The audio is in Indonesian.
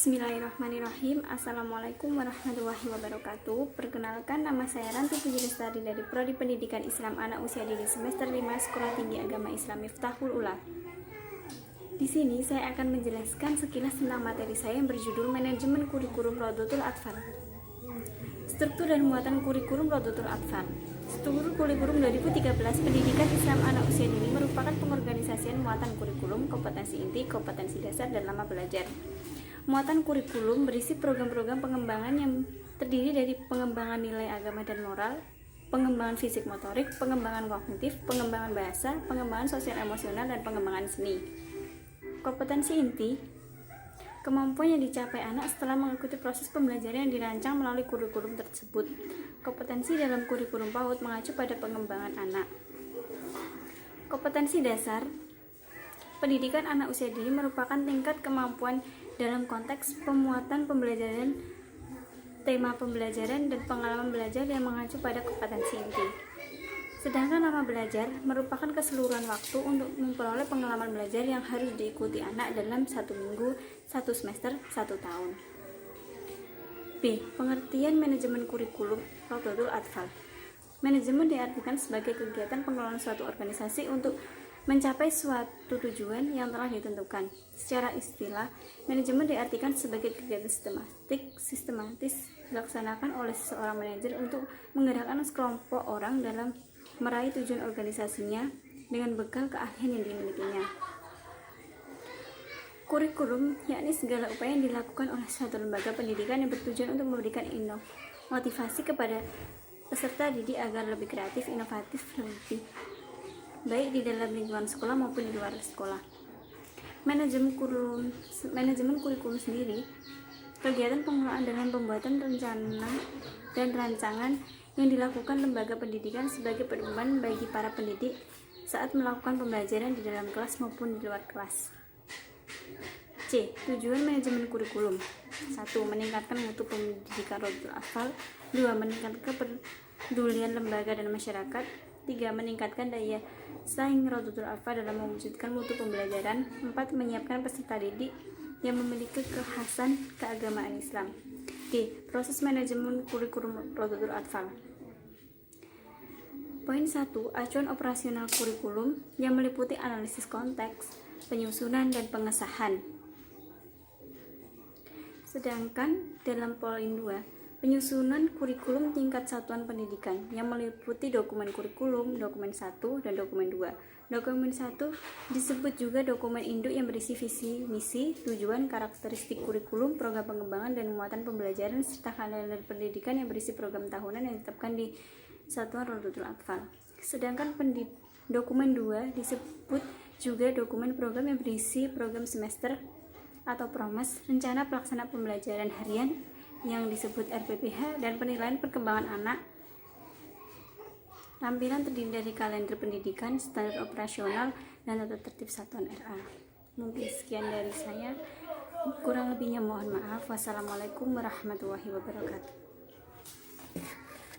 Bismillahirrahmanirrahim. Assalamualaikum warahmatullahi wabarakatuh. Perkenalkan, nama saya Ranti Puji Lestari dari Prodi Pendidikan Islam Anak Usia Dini Semester 5 Sekolah Tinggi Agama Islam Miftahul Ula. Di sini saya akan menjelaskan sekilas tentang materi saya yang berjudul Manajemen Kurikulum Rodotul Atfal. Struktur dan muatan kurikulum Rodotul Atfal. Struktur kurikulum 2013 Pendidikan Islam Anak Usia Dini merupakan pengorganisasian muatan kurikulum, kompetensi inti, kompetensi dasar, dan lama belajar. Muatan kurikulum berisi program-program pengembangan yang terdiri dari pengembangan nilai agama dan moral, pengembangan fisik motorik, pengembangan kognitif, pengembangan bahasa, pengembangan sosial emosional, dan pengembangan seni. Kompetensi inti, kemampuan yang dicapai anak setelah mengikuti proses pembelajaran yang dirancang melalui kurikulum tersebut. Kompetensi dalam kurikulum PAUD mengacu pada pengembangan anak. Kompetensi dasar, pendidikan anak usia dini merupakan tingkat kemampuan dalam konteks pemuatan pembelajaran, tema pembelajaran, dan pengalaman belajar yang mengacu pada kompetensi inti. Sedangkan lama belajar merupakan keseluruhan waktu untuk memperoleh pengalaman belajar yang harus diikuti anak dalam 1 minggu, 1 semester, 1 tahun. B. Pengertian manajemen kurikulum Rodotul Atfal. Manajemen diartikan sebagai kegiatan pengelolaan suatu organisasi untuk mencapai suatu tujuan yang telah ditentukan. Secara istilah, manajemen diartikan sebagai kegiatan sistematis dilaksanakan oleh seorang manajer untuk menggerakkan sekelompok orang dalam meraih tujuan organisasinya dengan bekal keahlian yang dimilikinya. Kurikulum yakni segala upaya yang dilakukan oleh suatu lembaga pendidikan yang bertujuan untuk memberikan motivasi kepada peserta didik agar lebih kreatif, inovatif, baik di dalam lingkungan sekolah maupun di luar sekolah. Manajemen kurikulum sendiri, kegiatan pengelolaan dengan pembuatan rencana dan rancangan yang dilakukan lembaga pendidikan sebagai pedoman bagi para pendidik saat melakukan pembelajaran di dalam kelas maupun di luar kelas. C. Tujuan manajemen kurikulum. 1. Meningkatkan mutu pendidikan Rodotul Atfal. 2. Meningkatkan kepedulian lembaga dan masyarakat. 3. Meningkatkan daya saing Rodotul Atfal dalam mewujudkan mutu pembelajaran. 4. Menyiapkan peserta didik yang memiliki kekhasan keagamaan Islam. D. Proses manajemen kurikulum Rodotul Atfal. Poin 1. Acuan operasional kurikulum yang meliputi analisis konteks, penyusunan, dan pengesahan. Sedangkan dalam poin 2, penyusunan kurikulum tingkat satuan pendidikan yang meliputi dokumen kurikulum, dokumen 1, dan dokumen 2. Dokumen 1 disebut juga dokumen induk yang berisi visi, misi, tujuan, karakteristik kurikulum, program pengembangan dan muatan pembelajaran, serta kalender pendidikan yang berisi program tahunan yang ditetapkan di Satuan Rodotul Atfal. Sedangkan dokumen 2 disebut juga dokumen program yang berisi program semester atau promas, rencana pelaksana pembelajaran harian yang disebut RPPH, dan penilaian perkembangan anak. Lampiran terdiri dari kalender pendidikan, standar operasional, dan tata tertib satuan RA. Mungkin sekian dari saya, kurang lebihnya mohon maaf. Wassalamualaikum warahmatullahi wabarakatuh.